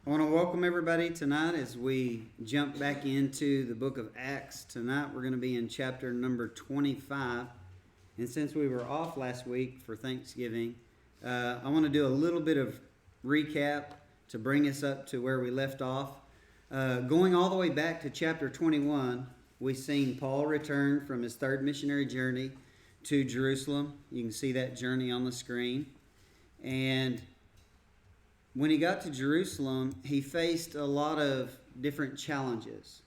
I want to welcome everybody tonight as we jump back into the book of Acts. Tonight we're going to be in chapter number 25. And since we were off last week for Thanksgiving, I want to do a little bit of recap to bring us up to where we left off. Going all the way back to chapter 21, we've seen Paul return from his third missionary journey to Jerusalem. You can see that journey on the screen. And when he got to Jerusalem, he faced a lot of different challenges.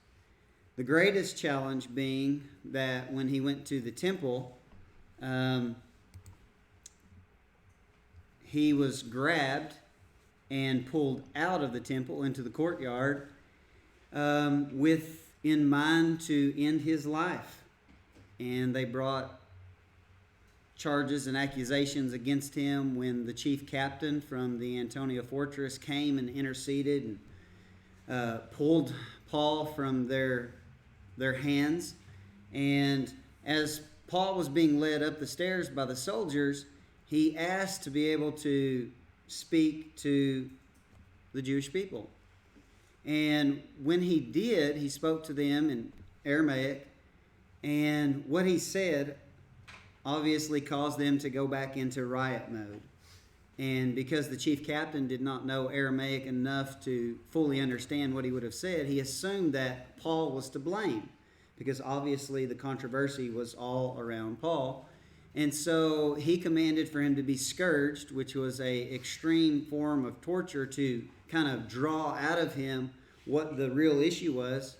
The greatest challenge being that when he went to the temple, he was grabbed and pulled out of the temple into the courtyard with in mind to end his life. And they brought charges and accusations against him when the chief captain from the Antonia fortress came and interceded and pulled Paul from their hands. And as Paul was being led up the stairs by the soldiers, he asked to be able to speak to the Jewish people. And when he did, he spoke to them in Aramaic, and what he said obviously caused them to go back into riot mode. And because the chief captain did not know Aramaic enough to fully understand what he would have said, he assumed that Paul was to blame, because obviously the controversy was all around Paul. And so he commanded for him to be scourged, which was an extreme form of torture to kind of draw out of him what the real issue was.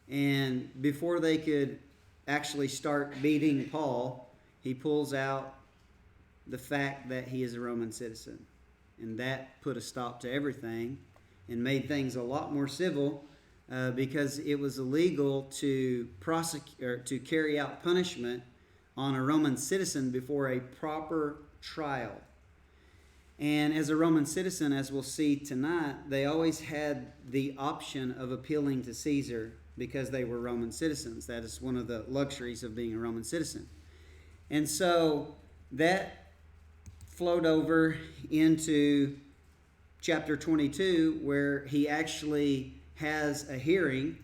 And before they could actually start beating Paul, he pulls out the fact that he is a Roman citizen. And that put a stop to everything and made things a lot more civil because it was illegal to prosecute or to carry out punishment on a Roman citizen before a proper trial. And as a Roman citizen, as we'll see tonight, they always had the option of appealing to Caesar because they were Roman citizens. That is one of the luxuries of being a Roman citizen. And so that flowed over into chapter 22, where he actually has a hearing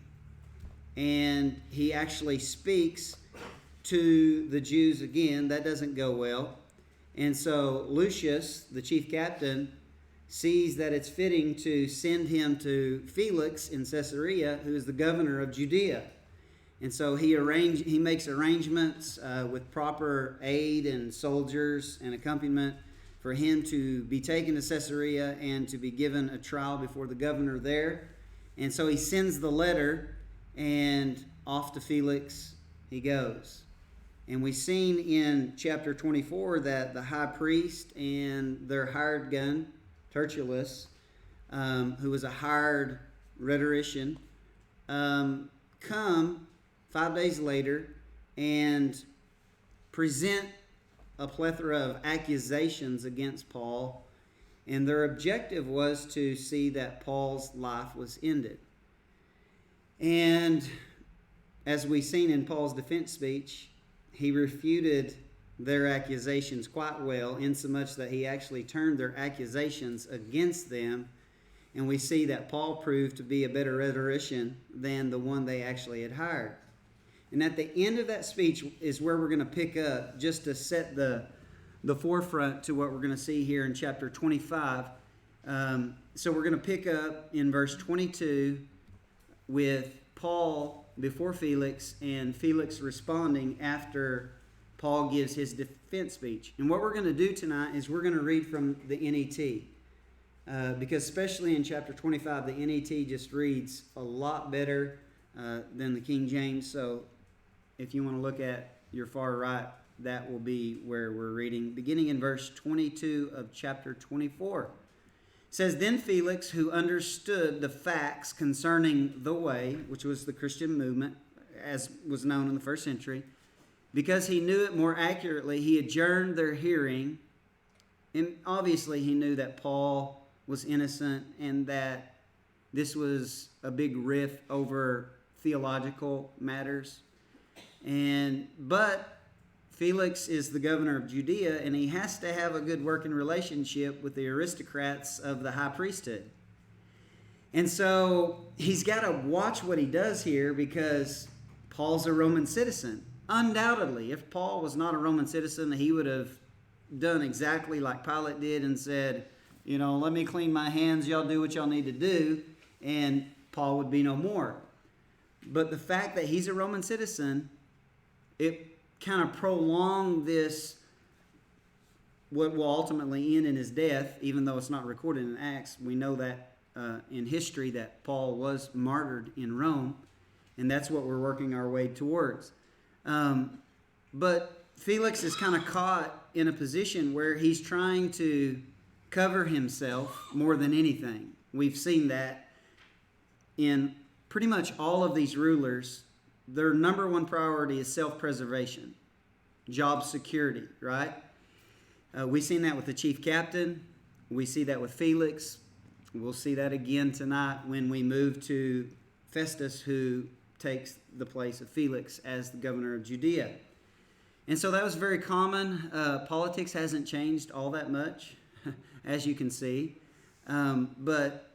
and he actually speaks to the Jews again. That doesn't go well. And so Lucius, the chief captain, sees that it's fitting to send him to Felix in Caesarea, who is the governor of Judea. And so he makes arrangements with proper aid and soldiers and accompaniment for him to be taken to Caesarea and to be given a trial before the governor there. And so he sends the letter, and off to Felix he goes. And we've seen in chapter 24 that the high priest and their hired gun, Tertullus, who was a hired rhetorician, come 5 days later and present a plethora of accusations against Paul, and their objective was to see that Paul's life was ended. And as we've seen in Paul's defense speech, he refuted their accusations quite well, insomuch that he actually turned their accusations against them, and we see that Paul proved to be a better rhetorician than the one they actually had hired. And at the end of that speech is where we're going to pick up, just to set the forefront to what we're going to see here in chapter 25. So we're going to pick up in verse 22 with Paul before Felix and Felix responding after Paul gives his defense speech. And what we're going to do tonight is we're going to read from the NET. Because especially in chapter 25, the NET just reads a lot better than the King James. So if you want to look at your far right, that will be where we're reading, beginning in verse 22 of chapter 24. It says, "Then Felix, who understood the facts concerning the way," which was the Christian movement, as was known in the first century, "because he knew it more accurately, he adjourned their hearing." And obviously he knew that Paul was innocent and that this was a big riff over theological matters. But Felix is the governor of Judea, and he has to have a good working relationship with the aristocrats of the high priesthood. And so he's got to watch what he does here because Paul's a Roman citizen. Undoubtedly, if Paul was not a Roman citizen, he would have done exactly like Pilate did and said, let me clean my hands, y'all do what y'all need to do, and Paul would be no more. But the fact that he's a Roman citizen, it kind of prolonged this, what will ultimately end in his death, even though it's not recorded in Acts. We know that in history that Paul was martyred in Rome, and that's what we're working our way towards. But Felix is kind of caught in a position where he's trying to cover himself more than anything. We've seen that in pretty much all of these rulers. Their number one priority is self-preservation, job security, right? We've seen that with the chief captain. We see that with Felix. We'll see that again tonight when we move to Festus, who takes the place of Felix as the governor of Judea. And so that was very common. Politics hasn't changed all that much, as you can see. But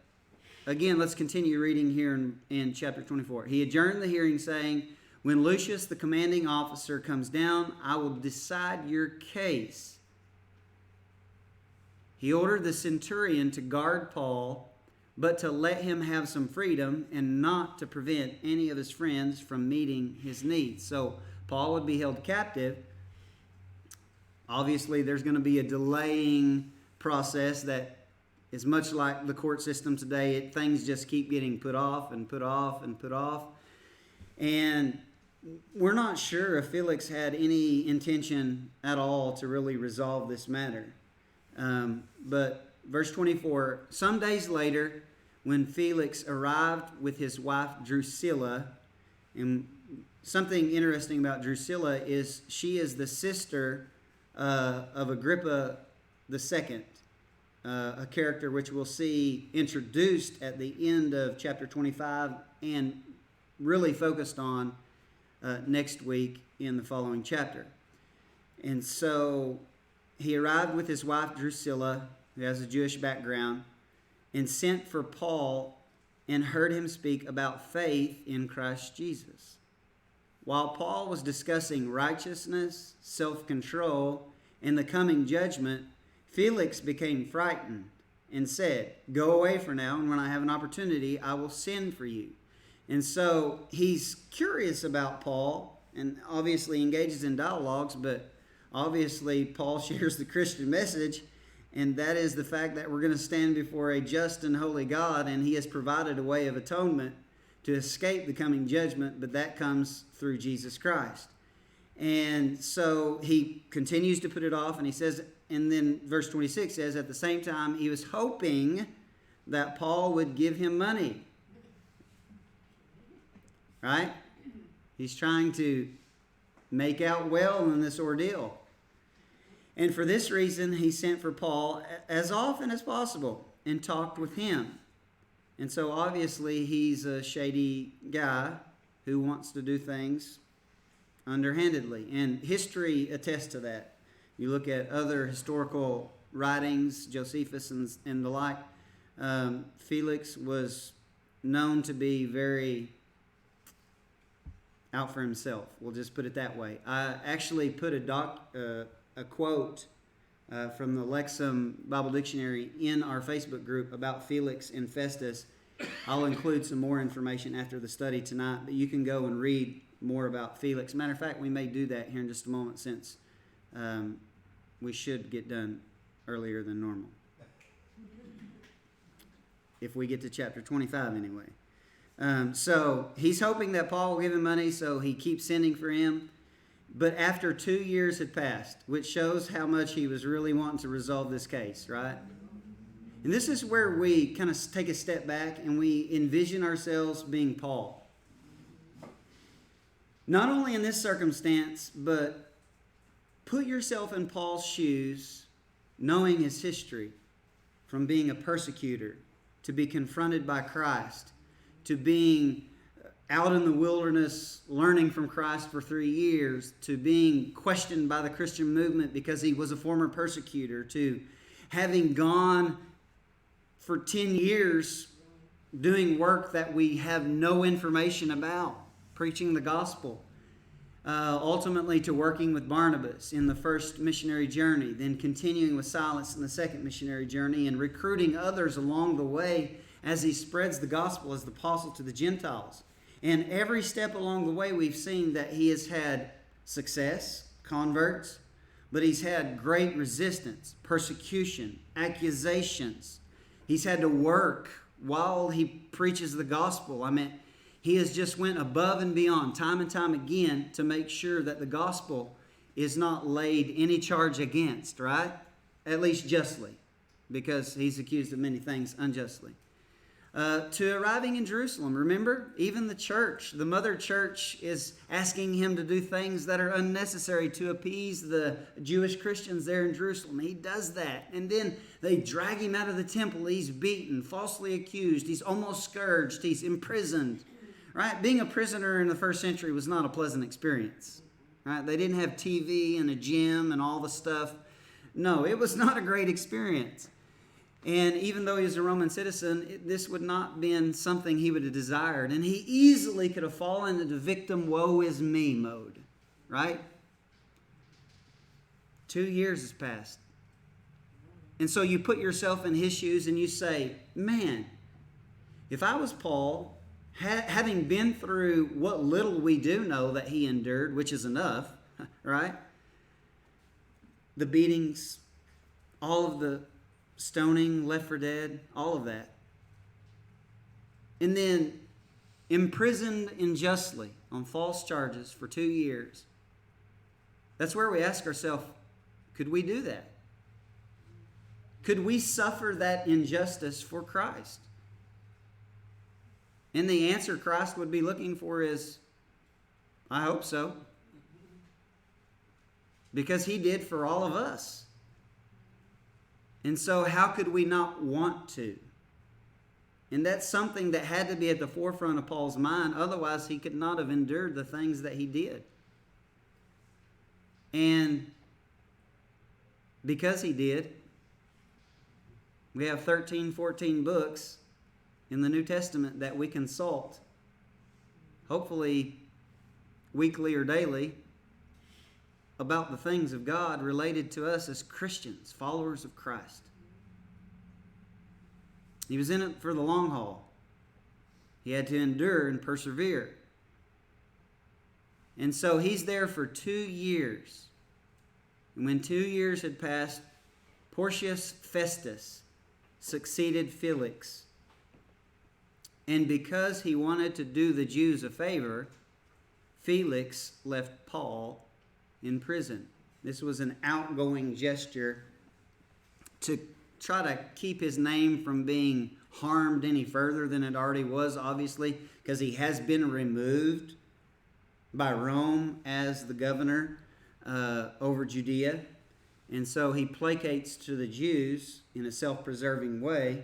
again, let's continue reading here in chapter 24. He adjourned the hearing, saying, "When Lucius, the commanding officer, comes down, I will decide your case." He ordered the centurion to guard Paul, but to let him have some freedom and not to prevent any of his friends from meeting his needs. So Paul would be held captive. Obviously, there's going to be a delaying process that is much like the court system today. Things just keep getting put off and put off and put off. And we're not sure if Felix had any intention at all to really resolve this matter. But verse 24, some days later, when Felix arrived with his wife Drusilla, and something interesting about Drusilla is she is the sister of Agrippa II, a character which we'll see introduced at the end of chapter 25 and really focused on next week in the following chapter. And so he arrived with his wife Drusilla, who has a Jewish background, and sent for Paul and heard him speak about faith in Christ Jesus. While Paul was discussing righteousness, self-control, and the coming judgment, Felix became frightened and said, "Go away for now, and when I have an opportunity, I will send for you." And so he's curious about Paul and obviously engages in dialogues, but obviously, Paul shares the Christian message, and that is the fact that we're going to stand before a just and holy God, and he has provided a way of atonement to escape the coming judgment, but that comes through Jesus Christ. And so he continues to put it off, and he says, and then verse 26 says, at the same time, he was hoping that Paul would give him money. Right? He's trying to make out well in this ordeal. And for this reason, he sent for Paul as often as possible and talked with him. And so obviously he's a shady guy who wants to do things underhandedly. And history attests to that. You look at other historical writings, Josephus and the like, Felix was known to be very out for himself. We'll just put it that way. I actually put a quote from the Lexham Bible Dictionary in our Facebook group about Felix and Festus. I'll include some more information after the study tonight, but you can go and read more about Felix. Matter of fact, we may do that here in just a moment since we should get done earlier than normal. If we get to chapter 25 anyway. So he's hoping that Paul will give him money, so he keeps sending for him. But after 2 years had passed, which shows how much he was really wanting to resolve this case, right? And this is where we kind of take a step back and we envision ourselves being Paul. Not only in this circumstance, but put yourself in Paul's shoes, knowing his history, from being a persecutor, to be confronted by Christ, to being out in the wilderness learning from Christ for 3 years, to being questioned by the Christian movement because he was a former persecutor, to having gone for 10 years doing work that we have no information about, preaching the gospel. Ultimately to working with Barnabas in the first missionary journey, then continuing with Silas in the second missionary journey, and recruiting others along the way as he spreads the gospel as the apostle to the Gentiles. And every step along the way we've seen that he has had success, converts, but he's had great resistance, persecution, accusations. He's had to work while he preaches the gospel. He has just went above and beyond time and time again to make sure that the gospel is not laid any charge against, right? At least justly, because he's accused of many things unjustly. To arriving in Jerusalem, remember, even the church, the mother church, is asking him to do things that are unnecessary to appease the Jewish Christians there in Jerusalem. He does that. And then they drag him out of the temple. He's beaten, falsely accused. He's almost scourged. He's imprisoned. Right? Being a prisoner in the first century was not a pleasant experience. Right? They didn't have TV and a gym and all the stuff. No, it was not a great experience. And even though he was a Roman citizen, this would not have been something he would have desired. And he easily could have fallen into victim woe is me mode. Right? 2 years has passed. And so you put yourself in his shoes and you say, man, if I was Paul, having been through what little we do know that he endured, which is enough, right? The beatings, all of the stoning, left for dead, all of that. And then imprisoned unjustly on false charges for 2 years. That's where we ask ourselves, could we do that? Could we suffer that injustice for Christ? And the answer Christ would be looking for is, I hope so. Because he did for all of us. And so how could we not want to? And that's something that had to be at the forefront of Paul's mind. Otherwise, he could not have endured the things that he did. And because he did, we have 13, 14 books in the New Testament that we consult, hopefully weekly or daily, about the things of God related to us as Christians, followers of Christ. He was in it for the long haul. He had to endure and persevere. And so he's there for 2 years. And when 2 years had passed, Porcius Festus succeeded Felix. And because he wanted to do the Jews a favor, Felix left Paul in prison. This was an outgoing gesture to try to keep his name from being harmed any further than it already was, obviously, because he has been removed by Rome as the governor over Judea. And so he placates to the Jews in a self-preserving way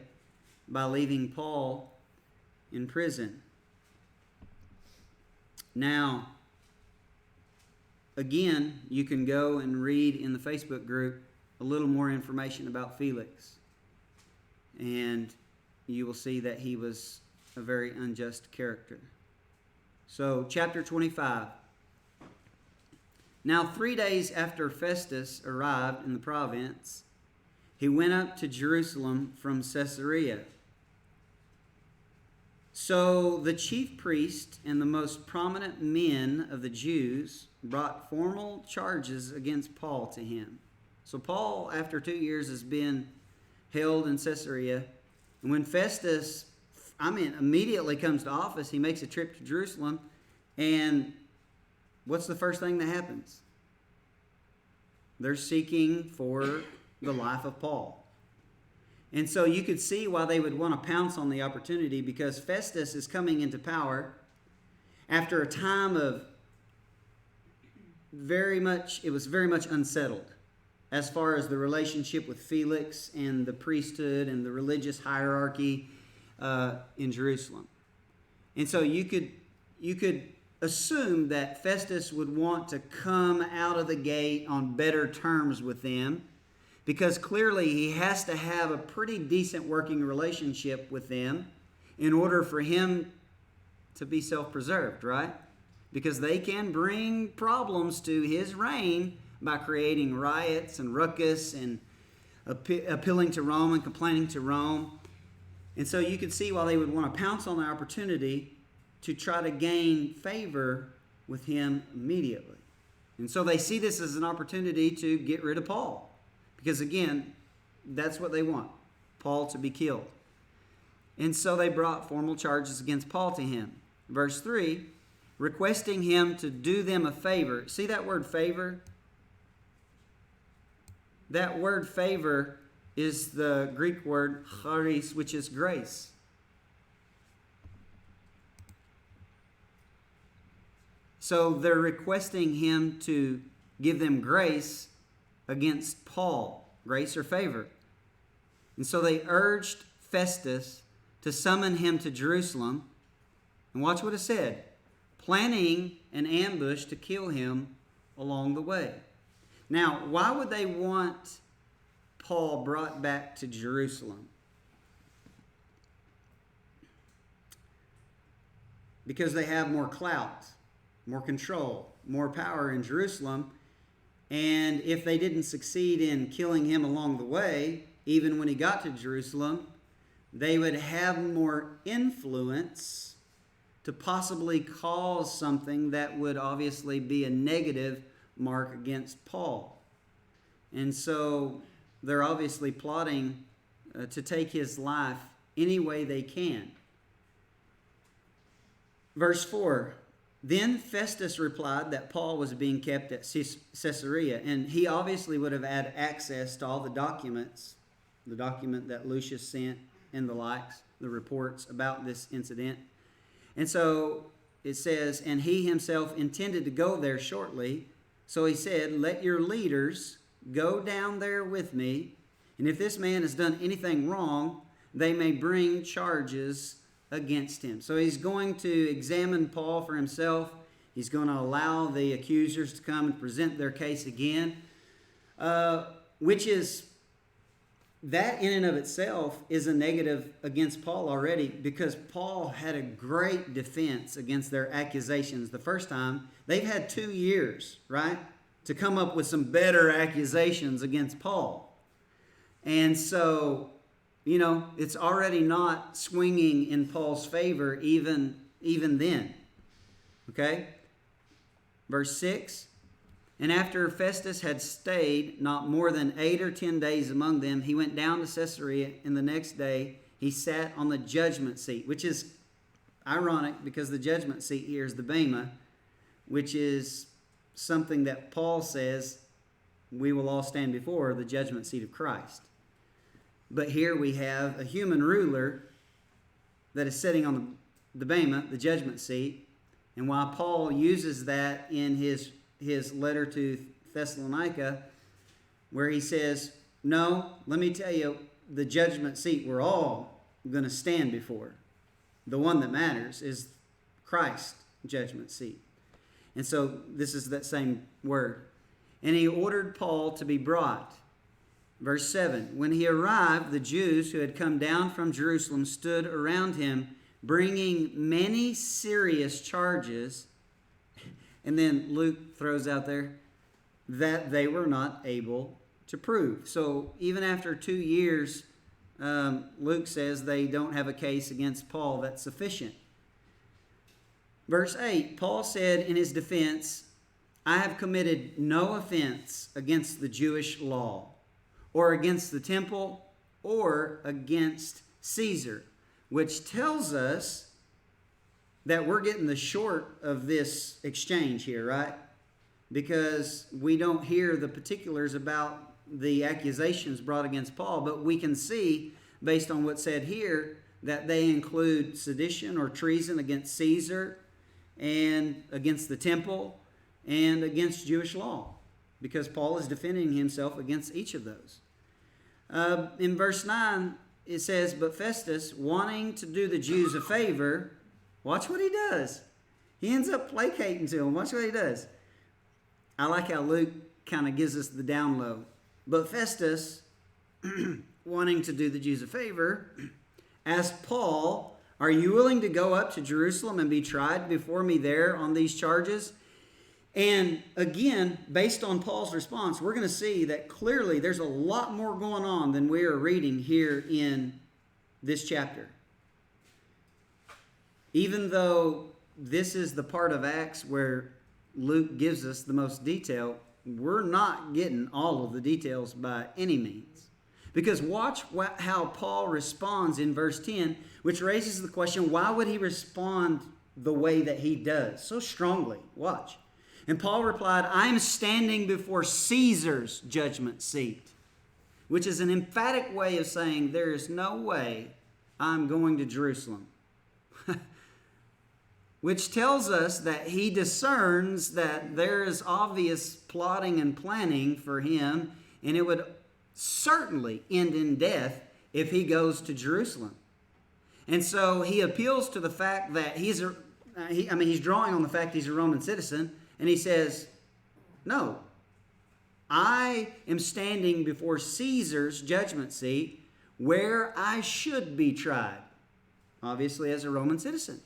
by leaving Paul in prison. Now, again, you can go and read in the Facebook group a little more information about Felix. And you will see that he was a very unjust character. So, chapter 25. Now, 3 days after Festus arrived in the province, he went up to Jerusalem from Caesarea. So the chief priest and the most prominent men of the Jews brought formal charges against Paul to him. So Paul, after 2 years, has been held in Caesarea. And when Festus, immediately comes to office, he makes a trip to Jerusalem. And what's the first thing that happens? They're seeking for the life of Paul. And so you could see why they would want to pounce on the opportunity, because Festus is coming into power after a time of it was very much unsettled as far as the relationship with Felix and the priesthood and the religious hierarchy in Jerusalem. And so you could assume that Festus would want to come out of the gate on better terms with them, because clearly he has to have a pretty decent working relationship with them in order for him to be self-preserved, right? Because they can bring problems to his reign by creating riots and ruckus and appealing to Rome and complaining to Rome. And so you can see why they would want to pounce on the opportunity to try to gain favor with him immediately. And so they see this as an opportunity to get rid of Paul. Because again, that's what they want, Paul to be killed. And so they brought formal charges against Paul to him. Verse 3, requesting him to do them a favor. See that word favor? That word favor is the Greek word charis, which is grace. So they're requesting him to give them grace against Paul, grace or favor. And so they urged Festus to summon him to Jerusalem. And watch what it said, planning an ambush to kill him along the way. Now, why would they want Paul brought back to Jerusalem? Because they have more clout, more control, more power in Jerusalem. And if they didn't succeed in killing him along the way, even when he got to Jerusalem, they would have more influence to possibly cause something that would obviously be a negative mark against Paul. And so they're obviously plotting to take his life any way they can. Verse 4, then Festus replied that Paul was being kept at Caesarea, and he obviously would have had access to all the documents, the document that Lucius sent and the likes, the reports about this incident. And so it says, and he himself intended to go there shortly. So he said, let your leaders go down there with me. And if this man has done anything wrong, they may bring charges against him. So he's going to examine Paul for himself. He's going to allow the accusers to come and present their case again, which is, that in and of itself is a negative against Paul already, because Paul had a great defense against their accusations the first time. They've had 2 years, right, to come up with some better accusations against Paul. And so, it's already not swinging in Paul's favor even then. Okay? Verse 6. And after Festus had stayed not more than 8 or 10 days among them, he went down to Caesarea, and the next day he sat on the judgment seat, which is ironic because the judgment seat here is the bema, which is something that Paul says we will all stand before, the judgment seat of Christ. But here we have a human ruler that is sitting on the bema, the judgment seat, and while Paul uses that in his letter to Thessalonica, where he says, no, let me tell you, the judgment seat we're all going to stand before, the one that matters, is Christ's judgment seat. And so this is that same word. And he ordered Paul to be brought. Verse 7, when he arrived, the Jews who had come down from Jerusalem stood around him, bringing many serious charges. And then Luke throws out there that they were not able to prove. So even after 2 years, Luke says they don't have a case against Paul that's sufficient. Verse 8, Paul said in his defense, I have committed no offense against the Jewish law, or against the temple, or against Caesar, which tells us that we're getting the short of this exchange here, right? Because we don't hear the particulars about the accusations brought against Paul, but we can see, based on what's said here, that they include sedition or treason against Caesar, and against the temple, and against Jewish law, because Paul is defending himself against each of those. In verse 9, it says, but Festus, wanting to do the Jews a favor, watch what he does. He ends up placating to them. Watch what he does. I like how Luke kind of gives us the down low. But Festus, wanting to do the Jews a favor, asked Paul, Are you willing to go up to Jerusalem and be tried before me there on these charges? And again, based on Paul's response, we're going to see that clearly there's a lot more going on than we are reading here in this chapter. Even though this is the part of Acts where Luke gives us the most detail, we're not getting all of the details by any means. Because watch how Paul responds in verse 10, which raises the question, why would he respond the way that he does so strongly? Watch. And Paul replied, I am standing before Caesar's judgment seat, which is an emphatic way of saying there is no way I'm going to Jerusalem. Which tells us that he discerns that there is obvious plotting and planning for him, and it would certainly end in death if he goes to Jerusalem. And so he appeals to the fact that he's drawing on the fact he's a Roman citizen, and he says, no, I am standing before Caesar's judgment seat where I should be tried, obviously as a Roman citizen.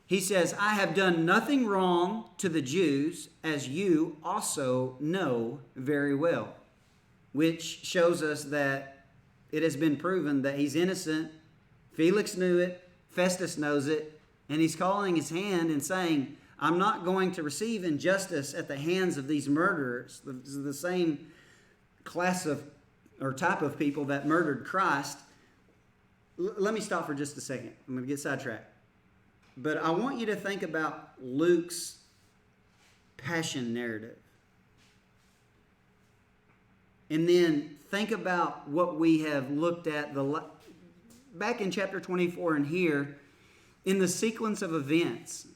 He says, I have done nothing wrong to the Jews, as you also know very well. Which shows us that it has been proven that he's innocent. Felix knew it. Festus knows it. And he's calling his hand and saying, I'm not going to receive injustice at the hands of these murderers. The same class of or type of people that murdered Christ. Let me stop for just a second. I'm going to get sidetracked. But I want you to think about Luke's passion narrative. And then think about what we have looked at back in chapter 24 and here in the sequence of events.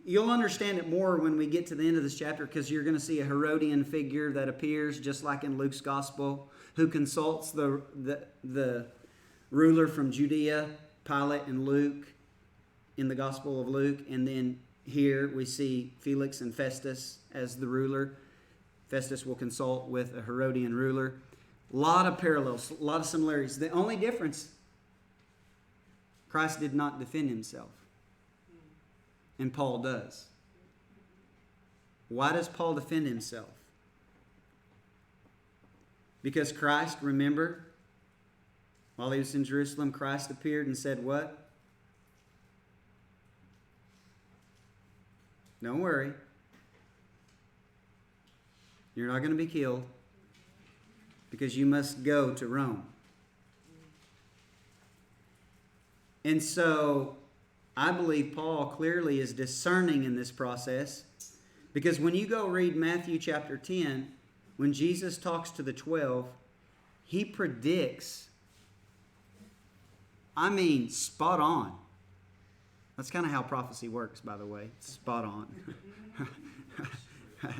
You'll understand it more when we get to the end of this chapter, because you're going to see a Herodian figure that appears just like in Luke's gospel, who consults the ruler from Judea, Pilate, and Luke in the Gospel of Luke. And then here we see Felix and Festus as the ruler. Festus will consult with a Herodian ruler. A lot of parallels, a lot of similarities. The only difference, Christ did not defend himself. And Paul does. Why does Paul defend himself? Because Christ, remember, while he was in Jerusalem, Christ appeared and said what? Don't worry. You're not going to be killed because you must go to Rome. And so I believe Paul clearly is discerning in this process, because when you go read Matthew chapter 10, when Jesus talks to the 12, he predicts, spot on. That's kind of how prophecy works, by the way. Spot on.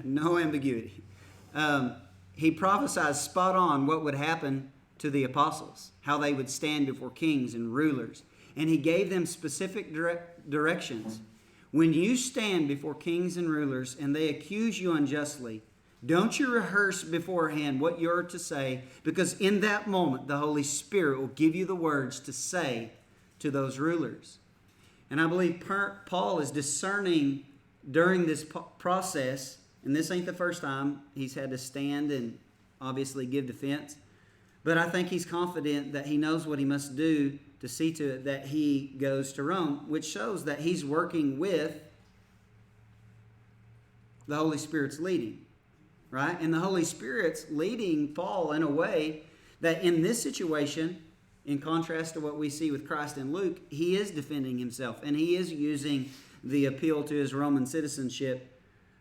No ambiguity. He prophesied spot on what would happen to the apostles, how they would stand before kings and rulers. And he gave them specific directions. When you stand before kings and rulers and they accuse you unjustly, don't you rehearse beforehand what you're to say, because in that moment the Holy Spirit will give you the words to say to those rulers. And I believe Paul is discerning during this process, and this ain't the first time he's had to stand and obviously give defense, but I think he's confident that he knows what he must do to see to it that he goes to Rome, which shows that he's working with the Holy Spirit's leading, right? And the Holy Spirit's leading Paul in a way that in this situation, in contrast to what we see with Christ and Luke, he is defending himself, and he is using the appeal to his Roman citizenship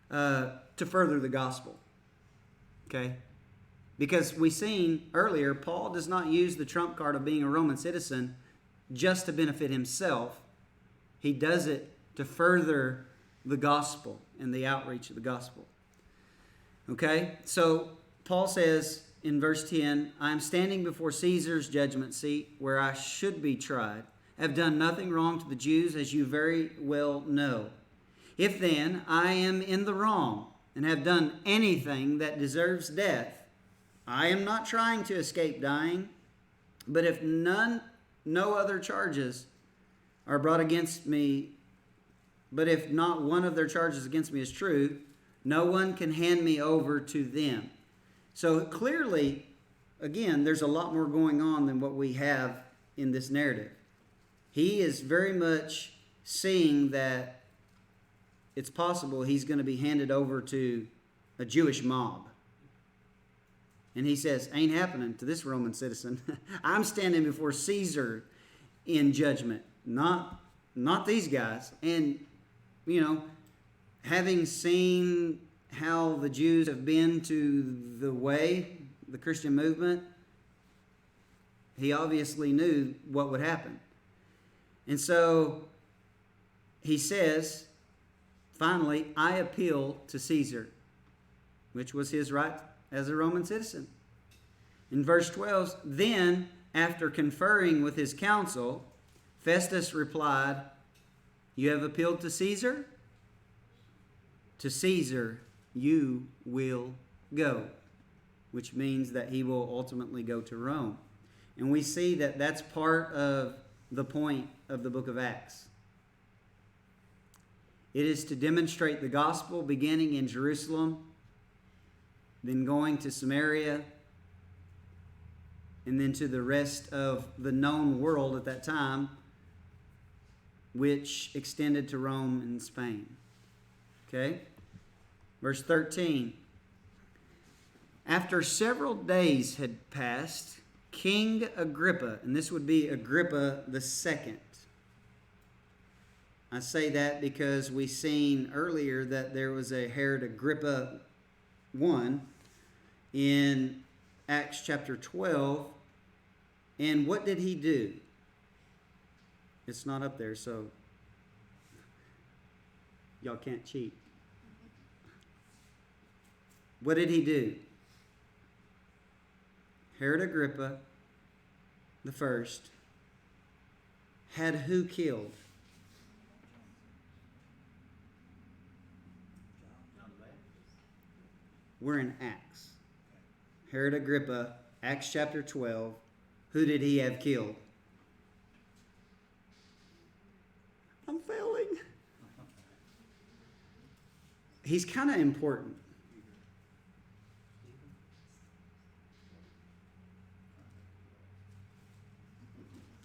to further the gospel. Okay? Because we seen earlier, Paul does not use the trump card of being a Roman citizen just to benefit himself. He does it to further the gospel and the outreach of the gospel. Okay? So Paul says in verse 10, I am standing before Caesar's judgment seat where I should be tried. I have done nothing wrong to the Jews, as you very well know. If then I am in the wrong and have done anything that deserves death, I am not trying to escape dying, but if none no other charges are brought against me, but if not one of their charges against me is true, no one can hand me over to them. So clearly, again, there's a lot more going on than what we have in this narrative. He is very much seeing that it's possible he's going to be handed over to a Jewish mob. And he says, ain't happening to this Roman citizen. I'm standing before Caesar in judgment, not these guys. And, having seen how the Jews have been to the way, the Christian movement, he obviously knew what would happen. And so he says, finally, I appeal to Caesar, which was his right as a Roman citizen. In verse 12, then, after conferring with his council, Festus replied, you have appealed to Caesar? To Caesar you will go, which means that he will ultimately go to Rome. And we see that that's part of the point of the book of Acts. It is to demonstrate the gospel beginning in Jerusalem, then going to Samaria, and then to the rest of the known world at that time, which extended to Rome and Spain. Okay? Verse 13. After several days had passed, King Agrippa, and this would be Agrippa the second. I say that because we seen earlier that there was a Herod Agrippa I in Acts chapter 12. And what did he do? It's not up there, so y'all can't cheat. What did he do? Herod Agrippa the first had who killed? We're in Acts. Herod Agrippa, Acts chapter 12. Who did he have killed? I'm failing. He's kind of important.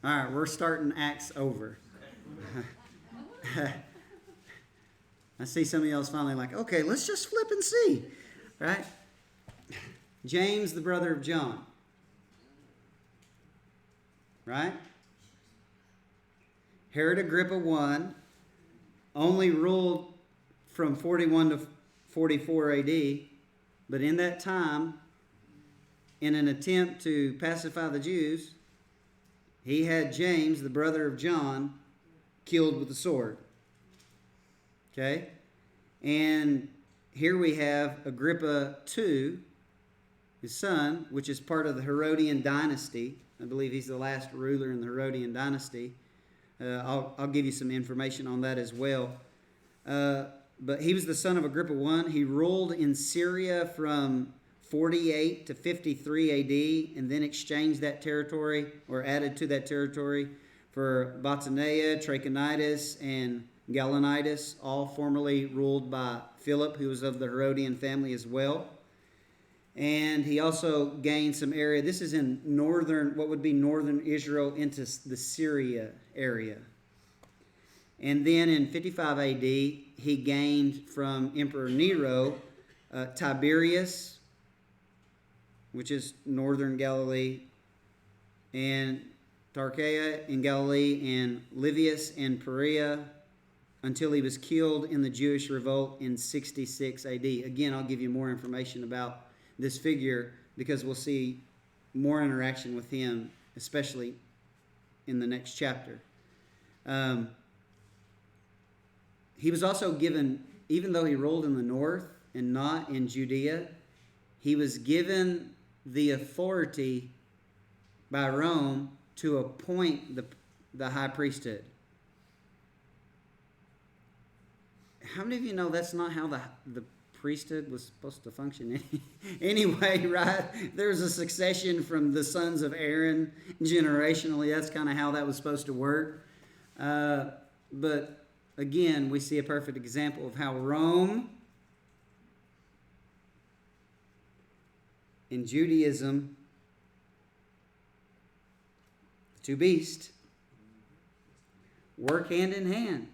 All right, we're starting Acts over. I see some of y'all's finally like, okay, let's just flip and see. Right? James, the brother of John. Right? Herod Agrippa I only ruled from 41 to 44 AD, but in that time, in an attempt to pacify the Jews, he had James, the brother of John, killed with a sword. Okay? And here we have Agrippa II, his son, which is part of the Herodian dynasty. I believe he's the last ruler in the Herodian dynasty. I'll give you some information on that as well. But he was the son of Agrippa I. He ruled in Syria from 48 to 53 AD, and then exchanged that territory, or added to that territory, for Batanea, Trachonitis, and Galenitis, all formerly ruled by Philip, who was of the Herodian family as well. And he also gained some area. This is in what would be northern Israel, into the Syria area. And then in 55 AD, he gained from Emperor Nero Tiberias, which is northern Galilee, and Tarchaea in Galilee, and Livius and Perea, until he was killed in the Jewish revolt in 66 AD. Again, I'll give you more information about this figure, because we'll see more interaction with him, especially in the next chapter. He was also given, even though he ruled in the north and not in Judea, he was given the authority by Rome to appoint the high priesthood. How many of you know that's not how the priesthood was supposed to function anyway, right? There's a succession from the sons of Aaron generationally. That's kind of how that was supposed to work. But again, we see a perfect example of how Rome and Judaism, two beasts, work hand in hand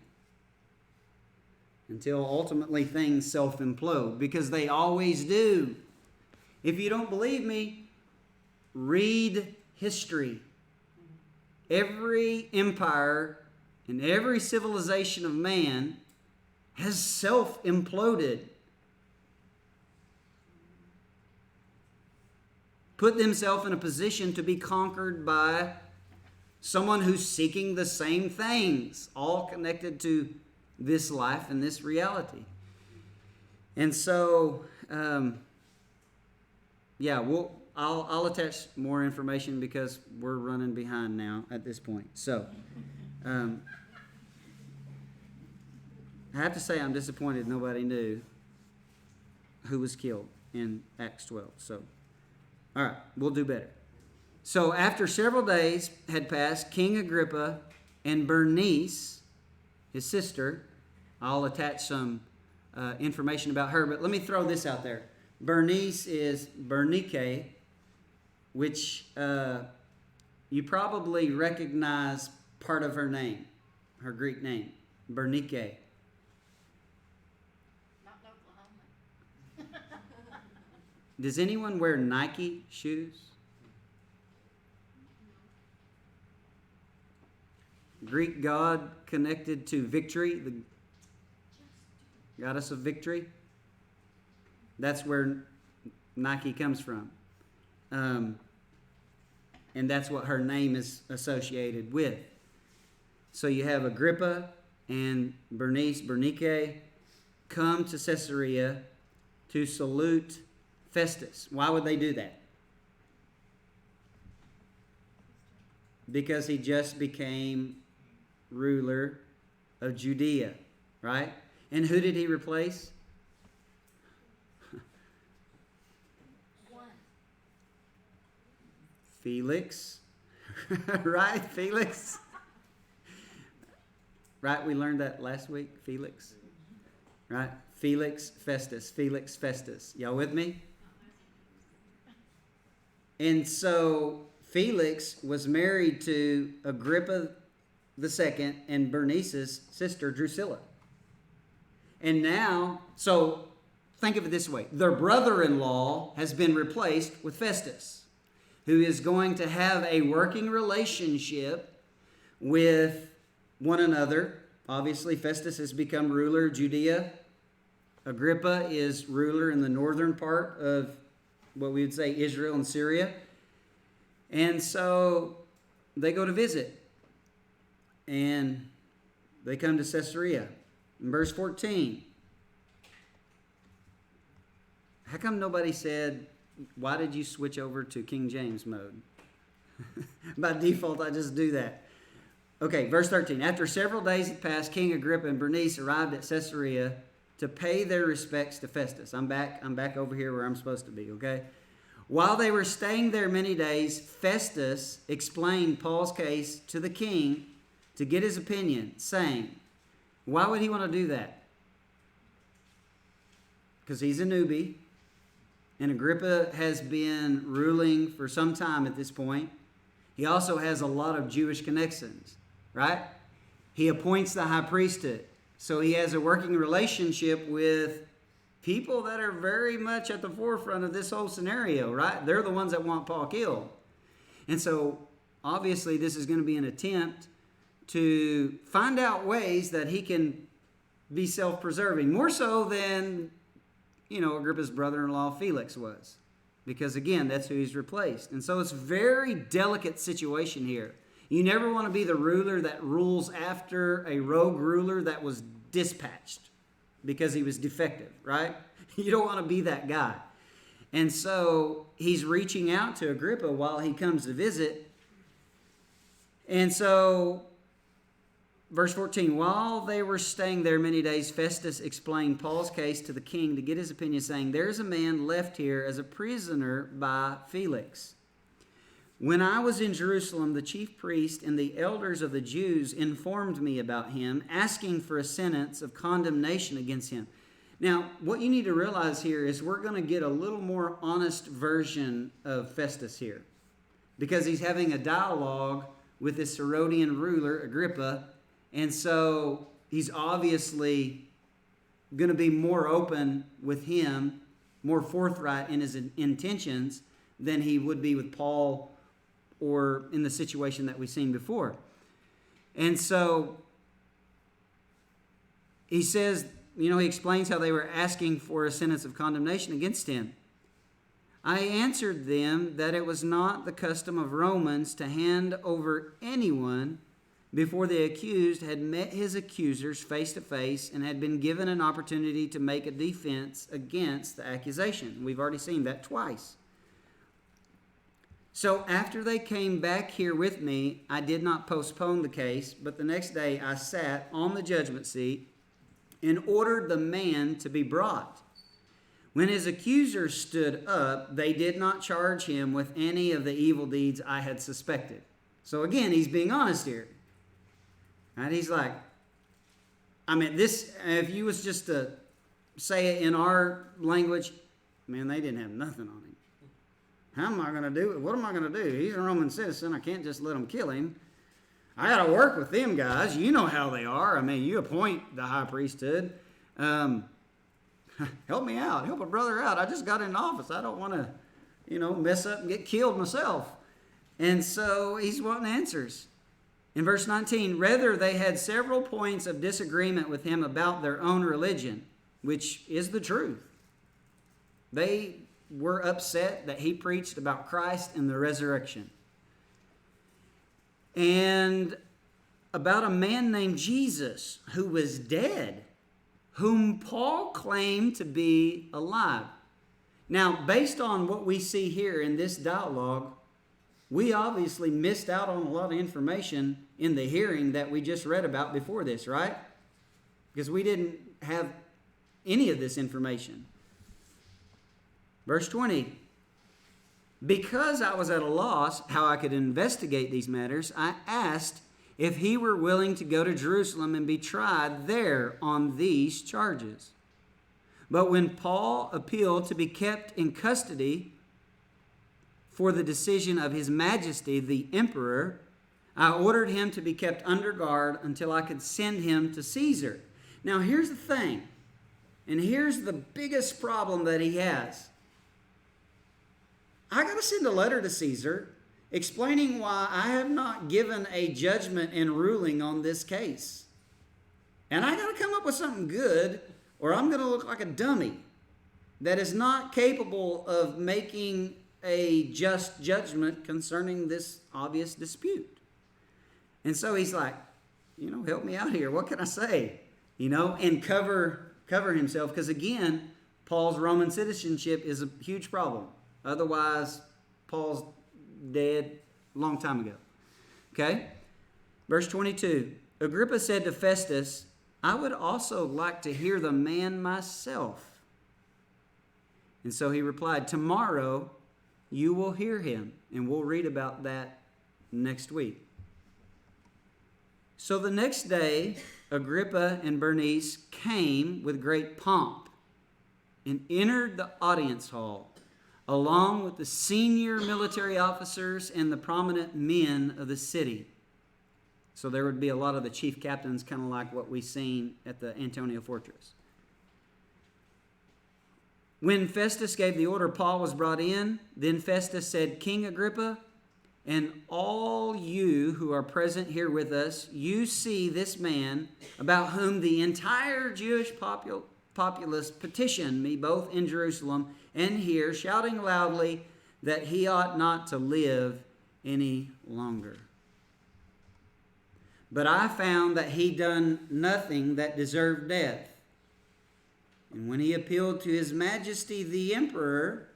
until ultimately things self-implode, because they always do. If you don't believe me, read history. Every empire and every civilization of man has self-imploded. Put themselves in a position to be conquered by someone who's seeking the same things, all connected to this life and this reality. And so, I'll attach more information because we're running behind now at this point. So, I have to say I'm disappointed nobody knew who was killed in Acts 12. So, all right, we'll do better. So after several days had passed, King Agrippa and Bernice, his sister, I'll attach some information about her, but let me throw this out there. Bernice is Bernike, which you probably recognize part of her name, her Greek name, Bernike. Not Oklahoma. Does anyone wear Nike shoes? Greek god connected to victory, the goddess of victory. That's where Nike comes from. And that's what her name is associated with. So you have Agrippa and Bernice, Bernike, come to Caesarea to salute Festus. Why would they do that? Because he just became ruler of Judea, right? And who did he replace? Felix. Right, Felix? Right, we learned that last week, Felix. Right? Felix, Festus. Felix, Festus. Y'all with me? And so Felix was married to Agrippa II and Bernice's sister Drusilla. And now, so think of it this way. Their brother-in-law has been replaced with Festus, who is going to have a working relationship with one another. Obviously, Festus has become ruler of Judea. Agrippa is ruler in the northern part of what we would say Israel and Syria. And so they go to visit. And they come to Caesarea. In verse 14. How come nobody said, why did you switch over to King James mode? By default, I just do that. Okay, verse 13. After several days had passed, King Agrippa and Bernice arrived at Caesarea to pay their respects to Festus. I'm back over here where I'm supposed to be, okay? While they were staying there many days, Festus explained Paul's case to the king to get his opinion, saying, why would he want to do that? Because he's a newbie, and Agrippa has been ruling for some time at this point. He also has a lot of Jewish connections, right? He appoints the high priesthood. So he has a working relationship with people that are very much at the forefront of this whole scenario, right? They're the ones that want Paul killed. And so obviously this is going to be an attempt to find out ways that he can be self-preserving, more so than, Agrippa's brother-in-law Felix was. Because again, that's who he's replaced. And so it's a very delicate situation here. You never want to be the ruler that rules after a rogue ruler that was dispatched because he was defective, right? You don't want to be that guy. And so he's reaching out to Agrippa while he comes to visit. And so verse 14, while they were staying there many days, Festus explained Paul's case to the king to get his opinion, saying, "There's a man left here as a prisoner by Felix. When I was in Jerusalem, the chief priest and the elders of the Jews informed me about him, asking for a sentence of condemnation against him." Now, what you need to realize here is we're going to get a little more honest version of Festus here, because he's having a dialogue with this Herodian ruler, Agrippa, and so he's obviously going to be more open with him, more forthright in his intentions than he would be with Paul or in the situation that we've seen before. And so he says, he explains how they were asking for a sentence of condemnation against him. "I answered them that it was not the custom of Romans to hand over anyone before the accused had met his accusers face to face and had been given an opportunity to make a defense against the accusation." We've already seen that twice. "So after they came back here with me, I did not postpone the case, but the next day I sat on the judgment seat and ordered the man to be brought. When his accusers stood up, they did not charge him with any of the evil deeds I had suspected." So again, he's being honest here. Right? He's like, this, if you was just to say it in our language, man, they didn't have nothing on him. How am I going to do it? What am I going to do? He's a Roman citizen. I can't just let him kill him. I got to work with them guys. You know how they are. You appoint the high priesthood. Help me out. Help a brother out. I just got in office. I don't want to, mess up and get killed myself. And so he's wanting answers. In verse 19, "Rather they had several points of disagreement with him about their own religion," which is the truth. They were upset that he preached about Christ and the resurrection. And about a man named Jesus who was dead, whom Paul claimed to be alive. Now, based on what we see here in this dialogue, we obviously missed out on a lot of information in the hearing that we just read about before this, right? Because we didn't have any of this information. Verse 20, "Because I was at a loss how I could investigate these matters, I asked if he were willing to go to Jerusalem and be tried there on these charges. But when Paul appealed to be kept in custody for the decision of His Majesty, the Emperor, I ordered him to be kept under guard until I could send him to Caesar." Now here's the thing, and here's the biggest problem that he has. I got to send a letter to Caesar explaining why I have not given a judgment and ruling on this case. And I got to come up with something good, or I'm going to look like a dummy that is not capable of making a just judgment concerning this obvious dispute. And so he's like, help me out here. What can I say? And cover himself. Because again, Paul's Roman citizenship is a huge problem. Otherwise, Paul's dead a long time ago. Okay? Verse 22. "Agrippa said to Festus, I would also like to hear the man myself. And so he replied, tomorrow you will hear him. And we'll read about that next week. So the next day, Agrippa and Bernice came with great pomp and entered the audience hall, along with the senior military officers and the prominent men of the city. So there would be a lot of the chief captains, kind of like what we've seen at the Antonia fortress. When Festus gave the order, Paul was brought in. Then Festus said, King Agrippa, and all you who are present here with us, you see this man about whom the entire Jewish populace petitioned me both in Jerusalem and here, shouting loudly that he ought not to live any longer. But I found that he done nothing that deserved death. And when he appealed to His Majesty the Emperor,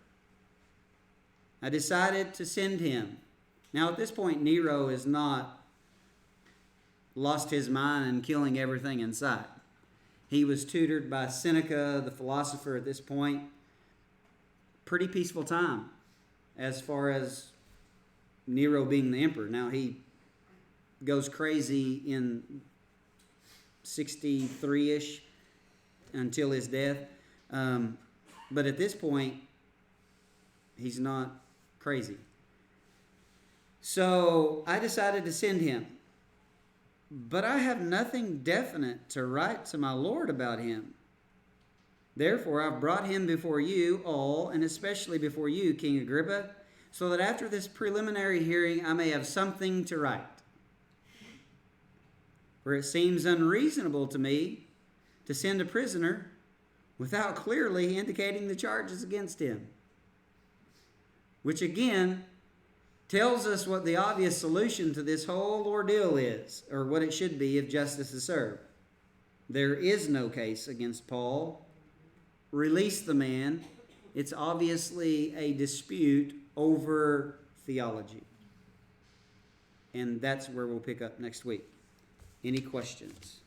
I decided to send him. Now at this point, Nero is not lost his mind and killing everything in sight. He was tutored by Seneca, the philosopher, at this point. Pretty peaceful time as far as Nero being the emperor. Now, he goes crazy in 63-ish until his death. But at this point, he's not crazy. So I decided to send him. But I have nothing definite to write to my Lord about him. Therefore, I've brought him before you all, and especially before you, King Agrippa, so that after this preliminary hearing I may have something to write. For it seems unreasonable to me to send a prisoner without clearly indicating the charges against him. Which again tells us what the obvious solution to this whole ordeal is, or what it should be if justice is served. There is no case against Paul. Release the man. It's obviously a dispute over theology. And that's where we'll pick up next week. Any questions?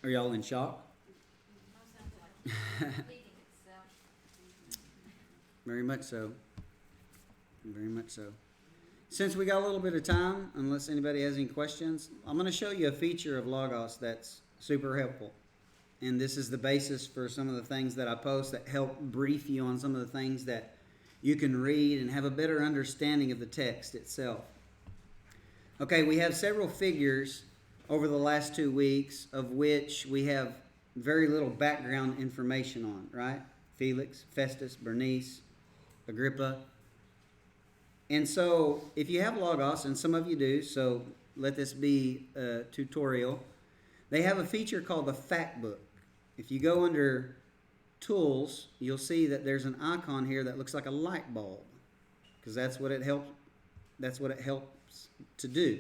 Are y'all in shock? Very much so. Very much so. Since we got a little bit of time, unless anybody has any questions, I'm going to show you a feature of Logos that's super helpful. And this is the basis for some of the things that I post that help brief you on some of the things that you can read and have a better understanding of the text itself. Okay, we have several figures over the last 2 weeks of which we have very little background information on, right? Felix, Festus, Bernice, Agrippa. And so if you have Logos, and some of you do, so let this be a tutorial, they have a feature called the Fact Book. If you go under Tools, you'll see that there's an icon here that looks like a light bulb, because that's what it helps to do.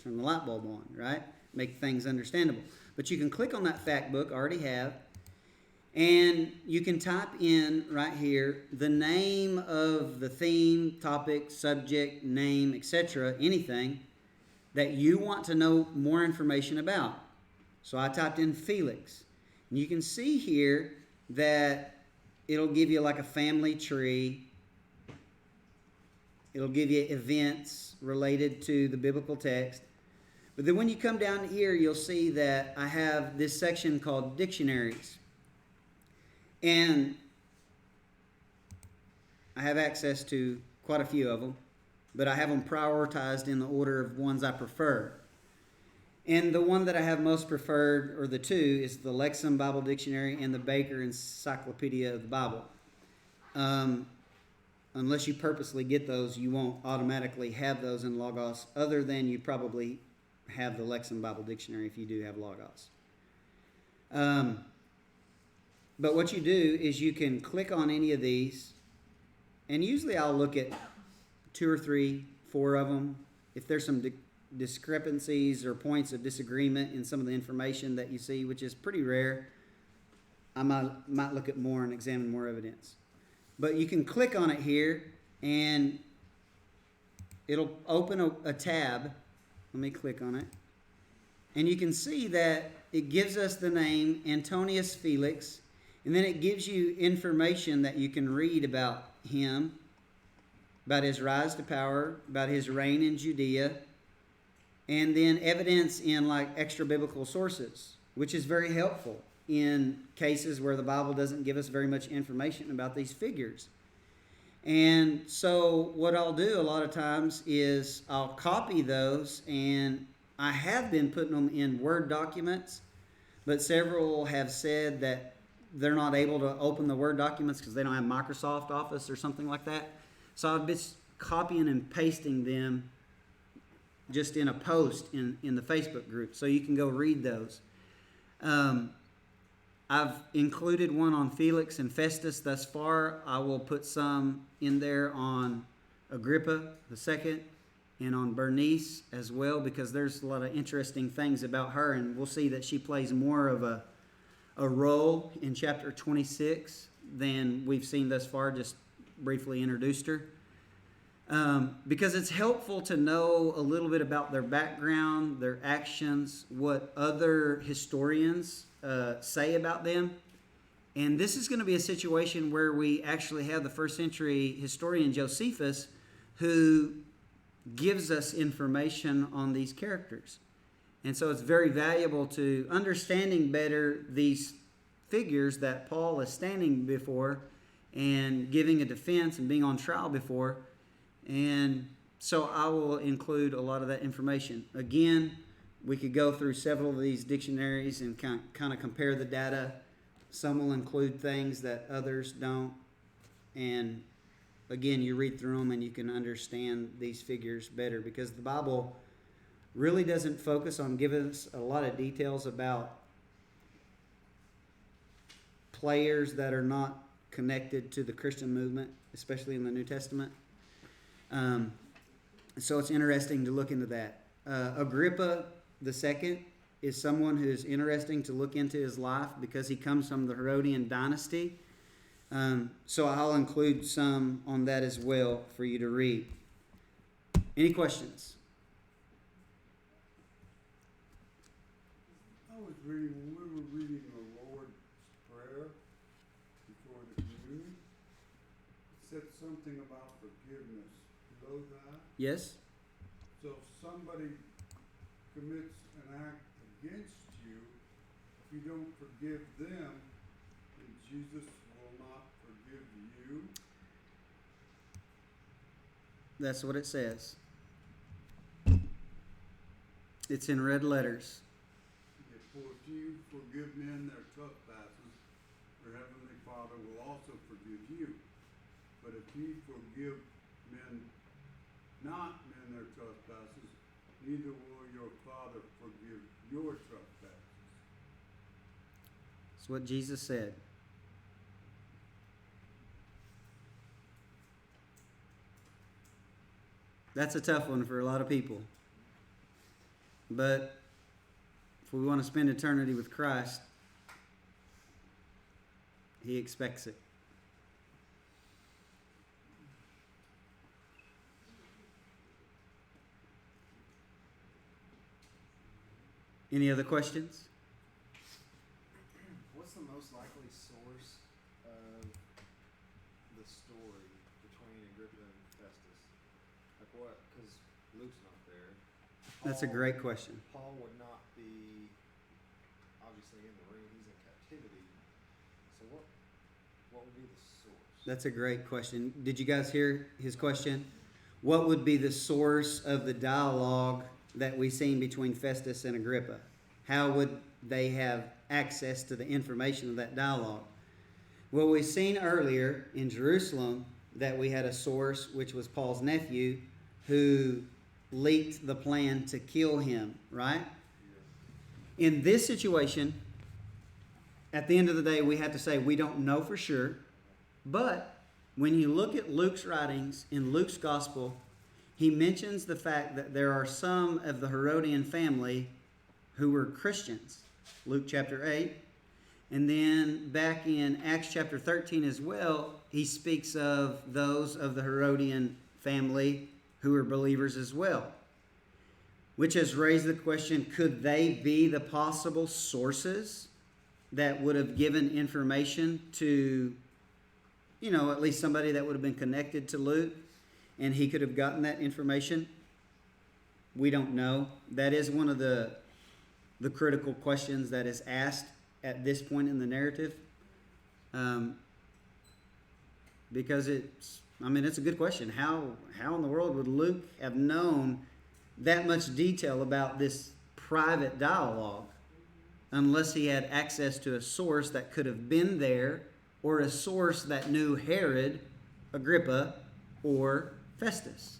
Turn the light bulb on, right? Make things understandable. But you can click on that fact book, I already have, and you can type in right here the name of the theme, topic, subject, name, etc., anything that you want to know more information about. So I typed in Felix. And you can see here that it'll give you like a family tree. It'll give you events related to the biblical text. But then when you come down here, you'll see that I have this section called Dictionaries. And I have access to quite a few of them, but I have them prioritized in the order of ones I prefer. And the one that I have most preferred, or the two, is the Lexham Bible Dictionary and the Baker Encyclopedia of the Bible. Unless you purposely get those, you won't automatically have those in Logos, other than you probably have the Lexham Bible Dictionary if you do have Logos. But what you do is you can click on any of these, and usually I'll look at 2 or 3, 4 of them. If there's some discrepancies or points of disagreement in some of the information that you see, which is pretty rare, I might look at more and examine more evidence. But you can click on it here, and it'll open a tab. Let me click on it. And you can see that it gives us the name Antonius Felix, and then it gives you information that you can read about him, about his rise to power, about his reign in Judea, and then evidence in like extra biblical sources, which is very helpful in cases where the Bible doesn't give us very much information about these figures. And so what I'll do a lot of times is I'll copy those, and I have been putting them in Word documents, but several have said that they're not able to open the Word documents because they don't have Microsoft Office or something like that. So I've been copying and pasting them just in a post in the Facebook group, so you can go read those. I've included one on Felix and Festus thus far. I will put some in there on Agrippa II and on Bernice as well, because there's a lot of interesting things about her, and we'll see that she plays more of a role in chapter 26 than we've seen thus far. Just briefly introduced her. Because it's helpful to know a little bit about their background, their actions, what other historians say about them. And this is going to be a situation where we actually have the first century historian Josephus, who gives us information on these characters. And so it's very valuable to understanding better these figures that Paul is standing before and giving a defense and being on trial before. And so I will include a lot of that information. Again, we could go through several of these dictionaries and kind of compare the data. Some will include things that others don't. And again, you read through them and you can understand these figures better, because the Bible really doesn't focus on giving us a lot of details about players that are not connected to the Christian movement, especially in the New Testament. So it's interesting to look into that. Agrippa II is someone who's interesting to look into his life because he comes from the Herodian dynasty. So I'll include some on that as well for you to read. Any questions? I was reading, when we were reading the Lord's Prayer before the communion, it said something about forgiveness. Below that, Yes? so if somebody commits an act against you, if you don't forgive them, then Jesus will not forgive you. That's what it says. It's in red letters. For if you forgive men their trespasses, your heavenly Father will also forgive you. But if you forgive not men their trespasses, neither will your Father forgive your trespasses. That's what Jesus said. That's a tough one for a lot of people. But if we want to spend eternity with Christ, He expects it. Any other questions? What's the most likely source of the story between Agrippa and Festus? Like what? Because Luke's not there. That's a great question. Paul would not be obviously in the ring. He's in captivity. So what would be the source? That's a great question. Did you guys hear his question? What would be the source of the dialogue that we've seen between Festus and Agrippa? How would they have access to the information of that dialogue? Well, we've seen earlier in Jerusalem that we had a source, which was Paul's nephew, who leaked the plan to kill him, right? In this situation, at the end of the day, we have to say we don't know for sure. But when you look at Luke's writings, in Luke's gospel, he mentions the fact that there are some of the Herodian family who were Christians. Luke chapter 8. And then back in Acts chapter 13 as well, he speaks of those of the Herodian family who were believers as well. Which has raised the question, could they be the possible sources that would have given information to, at least somebody that would have been connected to Luke, and he could have gotten that information? We don't know. That is one of the critical questions that is asked at this point in the narrative. Because it's a good question. How in the world would Luke have known that much detail about this private dialogue unless he had access to a source that could have been there, or a source that knew Herod, Agrippa, or Festus?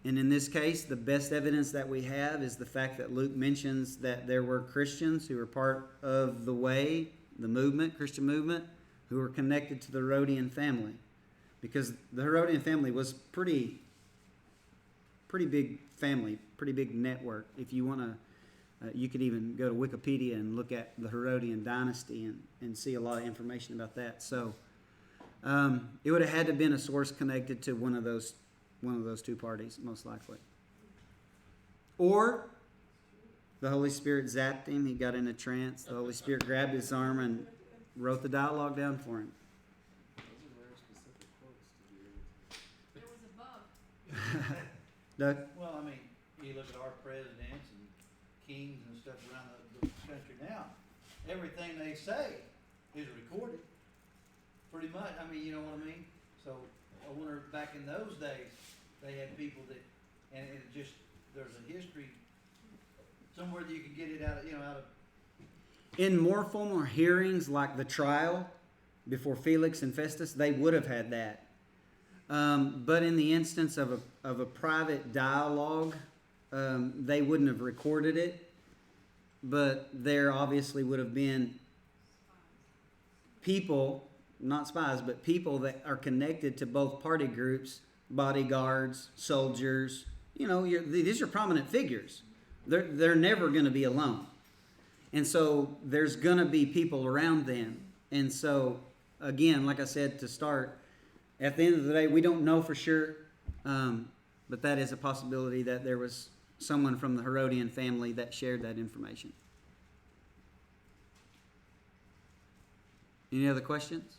And in this case, the best evidence that we have is the fact that Luke mentions that there were Christians who were part of the way, the movement, Christian movement, who were connected to the Herodian family. Because the Herodian family was pretty pretty big family, pretty big network. If you want to, you could even go to Wikipedia and look at the Herodian dynasty and see a lot of information about that. So it would have had to have been a source connected to one of those two parties, most likely. Or the Holy Spirit zapped him. He got in a trance. The Holy Spirit grabbed his arm and wrote the dialogue down for him. Those are very specific quotes to be able to. There was a bug. Doug? Well, I mean, you look at our presidents and kings and stuff around the country now, everything they say is recorded. Pretty much. I mean, you know what I mean? So I wonder if back in those days they had people that, and it just, there's a history somewhere that you could get it out of, out of. In more formal hearings like the trial before Felix and Festus, they would have had that. But in the instance of a private dialogue, they wouldn't have recorded it. But there obviously would have been people, not spies, but people that are connected to both party groups, bodyguards, soldiers. These are prominent figures. They're never going to be alone. And so there's going to be people around them. And so, again, like I said to start, at the end of the day, we don't know for sure, but that is a possibility that there was someone from the Herodian family that shared that information. Any other questions?